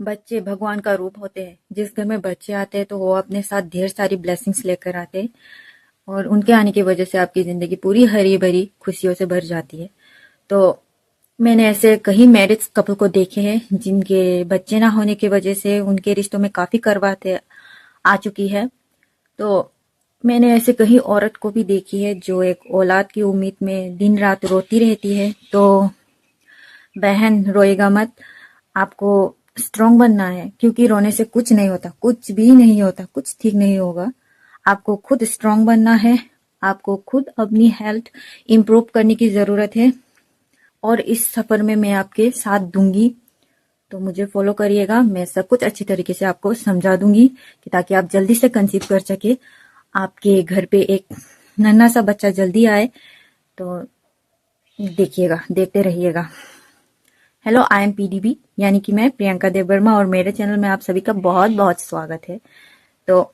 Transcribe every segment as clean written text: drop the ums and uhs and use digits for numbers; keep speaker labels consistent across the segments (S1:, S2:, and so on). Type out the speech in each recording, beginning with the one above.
S1: बच्चे भगवान का रूप होते हैं। जिस घर में बच्चे आते हैं तो वो अपने साथ ढेर सारी ब्लेसिंग्स लेकर आते हैं और उनके आने की वजह से आपकी ज़िंदगी पूरी हरी भरी खुशियों से भर जाती है। तो मैंने ऐसे कई मैरिज कपल को देखे हैं जिनके बच्चे ना होने की वजह से उनके रिश्तों में काफ़ी करवाते आ चुकी है। तो मैंने ऐसे कई औरत को भी देखी है जो एक औलाद की उम्मीद में दिन रात रोती रहती है। तो बहन रोएगा मत, आपको स्ट्रांग बनना है, क्योंकि रोने से कुछ नहीं होता, कुछ भी नहीं होता, कुछ ठीक नहीं होगा। आपको खुद स्ट्रांग बनना है, आपको खुद अपनी हेल्थ इम्प्रूव करने की ज़रूरत है और इस सफ़र में मैं आपके साथ दूंगी। तो मुझे फॉलो करिएगा, मैं सब कुछ अच्छी तरीके से आपको समझा दूंगी कि ताकि आप जल्दी से कंसीव कर सके, आपके घर पे एक नन्हा सा बच्चा जल्दी आए। तो देखिएगा, देखते रहिएगा। हेलो, आई एम पीडीबी, यानी कि मैं प्रियंका देव वर्मा, और मेरे चैनल में आप सभी का बहुत बहुत स्वागत है। तो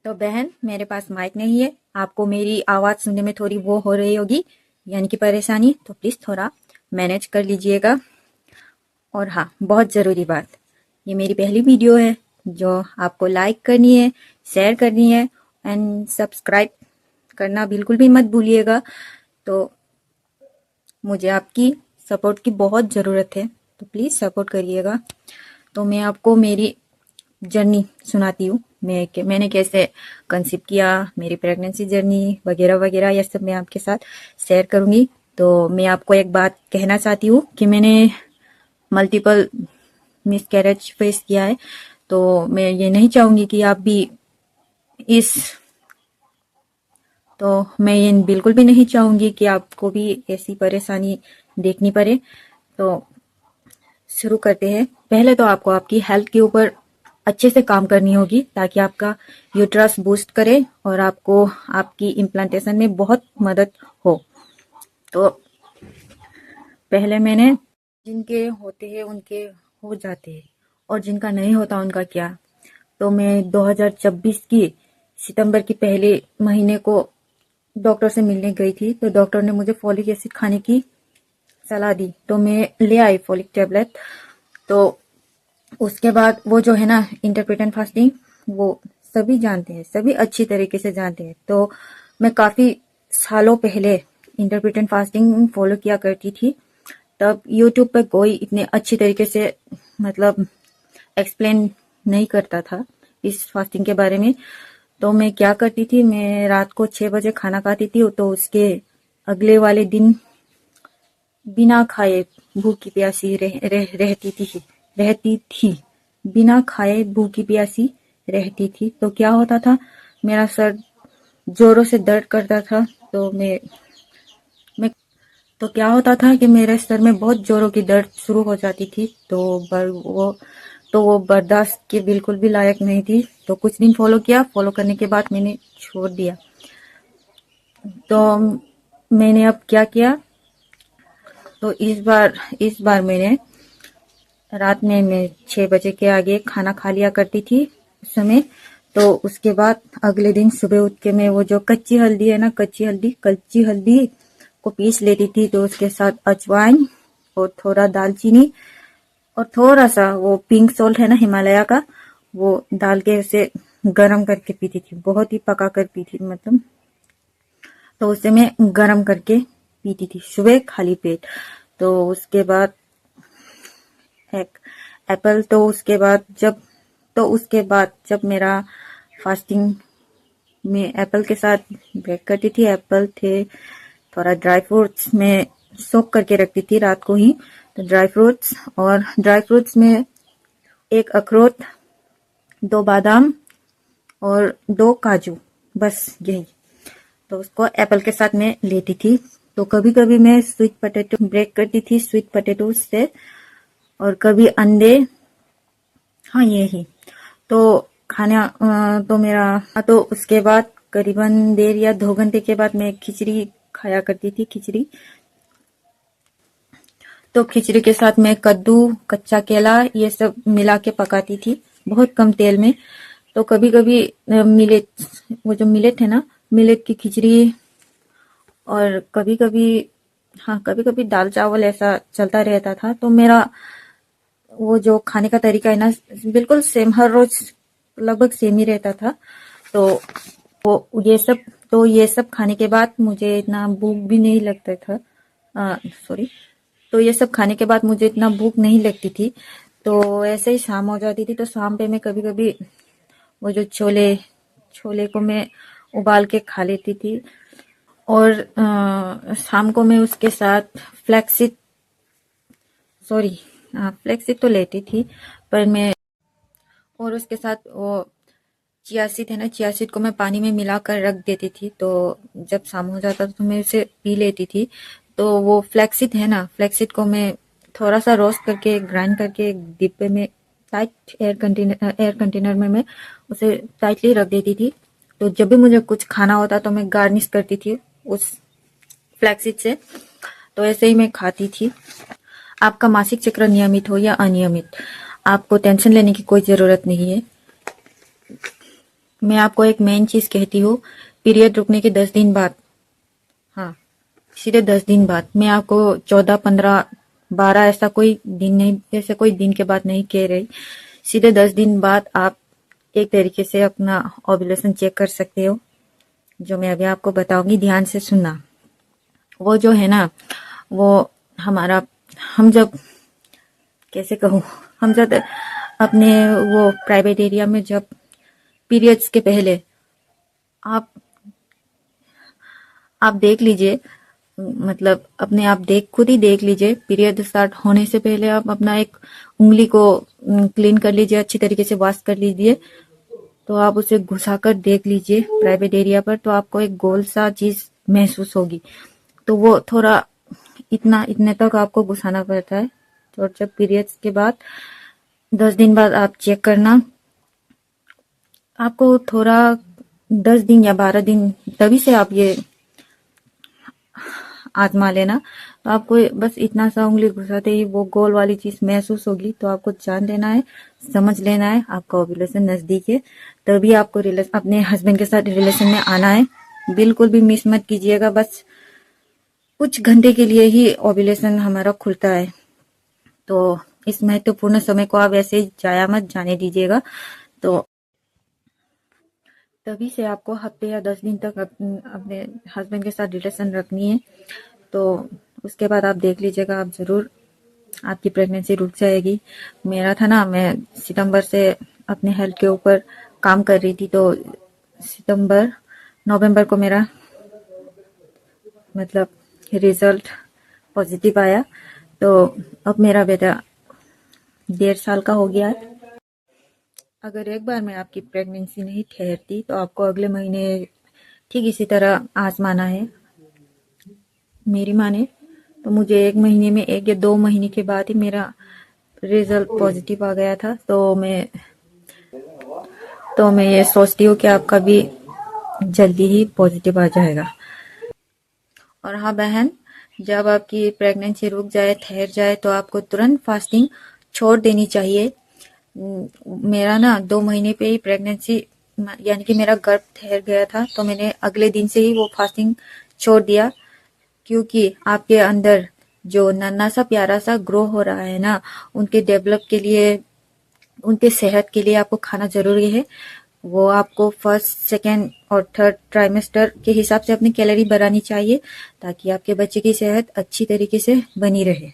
S1: बहन, मेरे पास माइक नहीं है, आपको मेरी आवाज़ सुनने में थोड़ी वो हो रही होगी, यानी कि परेशानी, तो प्लीज़ थोड़ा मैनेज कर लीजिएगा। और हाँ, बहुत ज़रूरी बात, ये मेरी पहली वीडियो है जो आपको लाइक करनी है, शेयर करनी है एंड सब्सक्राइब करना बिल्कुल भी मत भूलिएगा। तो मुझे आपकी सपोर्ट की बहुत ज़रूरत है, तो प्लीज़ सपोर्ट करिएगा। तो मैं आपको मेरी जर्नी सुनाती हूँ, मैंने कैसे कंसीव किया, मेरी प्रेगनेंसी जर्नी वगैरह वगैरह, ये सब मैं आपके साथ शेयर करूँगी। तो मैं आपको एक बात कहना चाहती हूँ कि मैंने मल्टीपल मिसकैरेज फेस किया है। तो मैं ये नहीं चाहूँगी कि आप भी इस तो मैं ये बिल्कुल भी नहीं चाहूँगी कि आपको भी ऐसी परेशानी देखनी पड़े। तो शुरू करते हैं। पहले तो आपको आपकी हेल्थ के ऊपर अच्छे से काम करनी होगी ताकि आपका यूट्रस बूस्ट करे और आपको आपकी इम्प्लांटेशन में बहुत मदद हो। तो पहले मैंने, जिनके होते हैं उनके हो जाते हैं और जिनका नहीं होता उनका क्या। तो मैं 2026 की सितंबर की पहले महीने को डॉक्टर से मिलने गई थी। तो डॉक्टर ने मुझे फॉलिक एसिड खाने की सलाह दी, तो मैं ले आई फॉलिक टैबलेट। तो उसके बाद वो जो है ना, इंटरमिटेंट फास्टिंग, वो सभी जानते हैं, सभी अच्छी तरीके से जानते हैं। तो मैं काफ़ी सालों पहले इंटरमिटेंट फास्टिंग फॉलो किया करती थी। तब यूट्यूब पर कोई इतने अच्छी तरीके से मतलब एक्सप्लेन नहीं करता था इस फास्टिंग के बारे में। तो मैं क्या करती थी, मैं रात को 6 बजे खाना खाती थी, तो उसके अगले वाले दिन बिना खाए भूखी प्यासी रहती थी, बिना खाए भूखी प्यासी रहती थी। तो क्या होता था, मेरा सर जोरों से दर्द करता था। तो मैं तो क्या होता था कि मेरे सर में बहुत जोरों की दर्द शुरू हो जाती थी। वो बर्दाश्त के बिल्कुल भी लायक नहीं थी। तो कुछ दिन फॉलो किया, फॉलो करने के बाद मैंने छोड़ दिया। तो मैंने अब क्या किया, तो इस बार मैंने रात में मैं 6 बजे के आगे खाना खा लिया करती थी उस समय। तो उसके बाद अगले दिन सुबह उठ के मैं वो जो कच्ची हल्दी है ना, कच्ची हल्दी को पीस लेती थी। तो उसके साथ अजवाइन और थोड़ा दालचीनी और थोड़ा सा वो पिंक सॉल्ट है ना हिमालय का, वो डाल के उसे गरम करके पीती थी। बहुत ही पका कर पीती थी मतलब। तो उसे मैं गरम करके पीती थी सुबह खाली पेट। तो उसके बाद एक एप्पल, तो उसके बाद जब मेरा फास्टिंग में एप्पल के साथ ब्रेक करती थी, एप्पल थे, थोड़ा ड्राई फ्रूट्स में सोक करके रखती थी रात को ही। तो ड्राई फ्रूट्स में एक अखरोट, 2 बादाम और 2 काजू, बस यही। तो उसको एप्पल के साथ में लेती थी। तो कभी कभी मैं स्वीट पोटैटो ब्रेक करती थी स्वीट पोटैटो से, और कभी अंडे। हाँ, यही। तो तो उसके बाद करीबन 1.5 या 2 घंटे के बाद मैं खिचड़ी खाया करती थी, खिचड़ी। तो खिचड़ी के साथ मैं कद्दू, कच्चा केला, ये सब मिला के पकाती थी बहुत कम तेल में। तो कभी कभी मिलेट, वो जो मिलेट है ना, मिलेट की खिचड़ी, और कभी कभी, हाँ, कभी कभी दाल चावल, ऐसा चलता रहता था। तो मेरा वो जो खाने का तरीका है ना, बिल्कुल सेम, हर रोज लगभग सेम ही रहता था। तो वो ये सब खाने के बाद मुझे इतना भूख भी नहीं लगता था। सॉरी। तो ये सब खाने के बाद मुझे इतना भूख नहीं लगती थी। तो ऐसे ही शाम हो जाती थी, तो शाम पे मैं कभी कभी वो जो छोले छोले को मैं उबाल के खा लेती थी। और शाम को मैं उसके साथ फ्लैक्सीड, सॉरी, फ्लैक्सीड तो लेती थी, पर मैं, और उसके साथ वो चिया सीड है ना, चिया सीड को मैं पानी में मिलाकर रख देती थी। तो जब शाम हो जाता था तो मैं उसे पी लेती थी। तो वो फ्लैक्सीड है ना, फ्लैक्सीड को मैं थोड़ा सा रोस्ट करके ग्राइंड करके एक डिब्बे में, टाइट एयर कंटेनर में मैं उसे टाइटली रख देती थी। तो जब भी मुझे कुछ खाना होता तो मैं गार्निश करती थी उस फ्लैक्सीड से। तो ऐसे ही मैं खाती थी। आपका मासिक चक्र नियमित हो या अनियमित, आपको टेंशन लेने की कोई ज़रूरत नहीं है। मैं आपको एक मेन चीज़ कहती हूँ, पीरियड रुकने के 10 दिन बाद, हाँ, सीधे 10 दिन बाद, मैं आपको 14, 15, 12 ऐसा कोई दिन नहीं, ऐसे कोई दिन के बाद नहीं कह रही। सीधे 10 दिन बाद आप एक तरीके से अपना ओव्यूलेशन चेक कर सकते हो, जो मैं अभी आपको बताऊंगी, ध्यान से सुनना। वो जो है ना, वो हमारा, हम जब, कैसे कहूँ, हम जब अपने वो प्राइवेट एरिया में, जब पीरियड्स के पहले आप आप देख लीजिए, मतलब अपने आप खुद ही देख लीजिए, पीरियड स्टार्ट होने से पहले आप अपना एक उंगली को क्लीन कर लीजिए, अच्छी तरीके से वॉश कर लीजिए। तो आप उसे घुसाकर देख लीजिए प्राइवेट एरिया पर, तो आपको एक गोल सा चीज महसूस होगी। तो वो थोड़ा, इतने तक आपको घुसाना पड़ता है। तो जब पीरियड्स के बाद 10 दिन बाद आप चेक करना, आपको थोड़ा 10 दिन या 12 दिन, तभी से आप ये आजमा लेना। तो आपको बस इतना सा उंगली घुसाते ही वो गोल वाली चीज महसूस होगी। तो आपको जान लेना है, समझ लेना है, आपका ओव्यूलेशन नजदीक है। तभी आपको अपने हस्बैंड के साथ रिलेशन में आना है। बिल्कुल भी मिस मत कीजिएगा। बस कुछ घंटे के लिए ही ओव्यूलेशन हमारा खुलता है। तो इस महत्वपूर्ण समय को आप ऐसे जाया मत जाने दीजिएगा। तो तभी से आपको हफ्ते या 10 दिन तक अपने हस्बैंड के साथ रिलेशन रखनी है। तो उसके बाद आप देख लीजिएगा, आप ज़रूर, आपकी प्रेगनेंसी रुक जाएगी। मेरा था ना, मैं सितंबर से अपने हेल्थ के ऊपर काम कर रही थी। तो सितंबर नवंबर को मेरा, मतलब, रिजल्ट पॉजिटिव आया। तो अब मेरा बेटा 1.5 साल का हो गया है। अगर एक बार में आपकी प्रेगनेंसी नहीं ठहरती तो आपको अगले महीने ठीक इसी तरह आजमाना है। मेरी माने तो मुझे 1 महीने में, 1 या 2 महीने के बाद ही मेरा रिजल्ट पॉजिटिव आ गया था। तो मैं ये सोचती हूँ कि आपका भी जल्दी ही पॉजिटिव आ जाएगा। और हाँ बहन, जब आपकी प्रेगनेंसी रुक जाए, ठहर जाए, तो आपको तुरंत फास्टिंग छोड़ देनी चाहिए। मेरा ना 2 महीने पे ही प्रेगनेंसी, यानी कि मेरा गर्भ ठहर गया था, तो मैंने अगले दिन से ही वो फास्टिंग छोड़ दिया। क्योंकि आपके अंदर जो नन्हा सा प्यारा सा ग्रो हो रहा है ना, उनके डेवलप के लिए, उनके सेहत के लिए आपको खाना जरूरी है। वो आपको फर्स्ट, सेकेंड और थर्ड ट्राइमेस्टर के हिसाब से अपनी कैलोरी बढ़ानी चाहिए, ताकि आपके बच्चे की सेहत अच्छी तरीके से बनी रहे।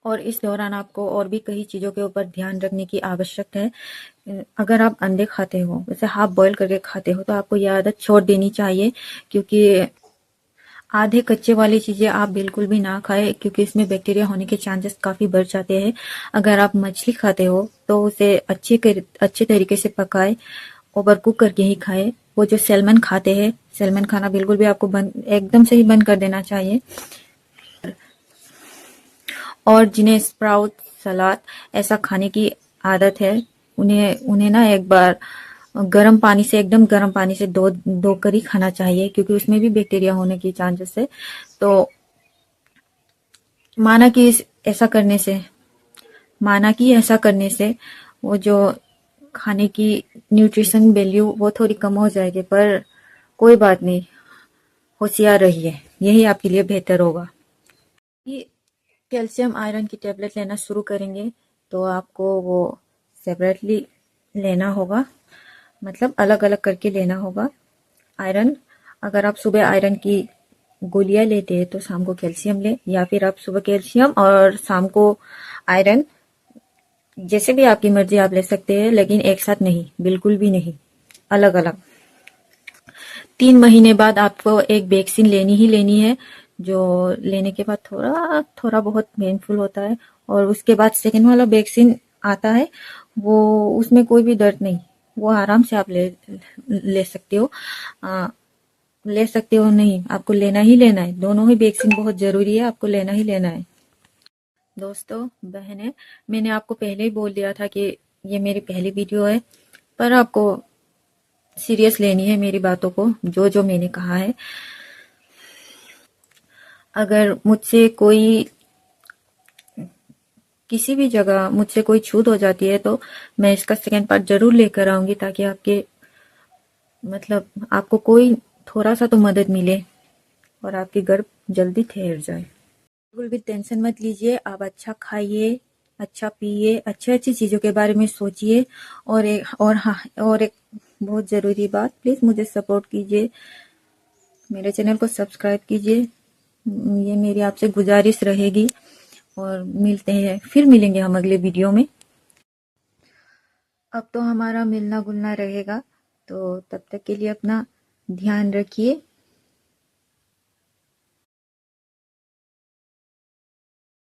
S1: और इस दौरान आपको और भी कई चीज़ों के ऊपर ध्यान रखने की आवश्यकता है। अगर आप अंडे खाते हो, जैसे हाफ बॉईल करके खाते हो, तो आपको यह आदत छोड़ देनी चाहिए। क्योंकि आधे कच्चे वाली चीज़ें आप बिल्कुल भी ना खाएं, क्योंकि इसमें बैक्टीरिया होने के चांसेस काफ़ी बढ़ जाते हैं। अगर आप मछली खाते हो तो उसे अच्छे तरीके से पकाएं, ओवर कुक करके ही खाएं। वो जो सैल्मन खाते हैं, सैल्मन खाना बिल्कुल भी आपको बंद, एकदम से ही बंद कर देना चाहिए। और जिन्हें स्प्राउट, सलाद ऐसा खाने की आदत है, उन्हें उन्हें ना एक बार गर्म पानी से, एकदम गर्म पानी से धो धो कर ही खाना चाहिए, क्योंकि उसमें भी बैक्टीरिया होने की चांसेस है। तो माना कि ऐसा करने से, ऐसा करने से वो जो खाने की न्यूट्रिशन वैल्यू वो थोड़ी कम हो जाएगी। पर कोई बात नहीं, होशियार रहिए, यही आपके लिए बेहतर होगा। ये कैल्शियम आयरन की टेबलेट लेना शुरू करेंगे तो आपको वो सेपरेटली लेना होगा, मतलब अलग अलग करके लेना होगा। आयरन, अगर आप सुबह आयरन की गोलियां लेते हैं तो शाम को कैल्शियम ले, या फिर आप सुबह कैल्शियम और शाम को आयरन, जैसे भी आपकी मर्जी आप ले सकते हैं, लेकिन एक साथ नहीं, बिल्कुल भी नहीं, अलग अलग। 3 महीने बाद आपको एक वैक्सीन लेनी ही लेनी है, जो लेने के बाद थोड़ा थोड़ा बहुत पेनफुल होता है, और उसके बाद सेकेंड वाला वैक्सीन आता है, वो उसमें कोई भी दर्द नहीं, वो आराम से आप ले सकते हो। ले सकते हो नहीं, आपको लेना ही लेना है, दोनों ही वैक्सीन बहुत जरूरी है, आपको लेना ही लेना है। दोस्तों बहनें, मैंने आपको पहले ही बोल दिया था कि ये मेरी पहली वीडियो है, पर आपको सीरियस लेनी है मेरी बातों को, जो जो मैंने कहा है। अगर मुझसे कोई किसी भी जगह मुझसे कोई छूट हो जाती है तो मैं इसका सेकेंड पार्ट जरूर लेकर आऊंगी, ताकि आपके मतलब आपको कोई थोड़ा सा तो मदद मिले और आपकी गर्भ जल्दी ठहर जाए। बिल्कुल भी टेंशन मत लीजिए, आप अच्छा खाइए, अच्छा पिए, अच्छी अच्छी चीज़ों के बारे में सोचिए, और एक बहुत ज़रूरी बात, प्लीज़ मुझे सपोर्ट कीजिए, मेरे चैनल को सब्सक्राइब कीजिए, ये मेरी आपसे गुजारिश रहेगी। और मिलते हैं, फिर मिलेंगे हम अगले वीडियो में। अब तो हमारा मिलना गुलना रहेगा, तो तब तक के लिए अपना ध्यान रखिए।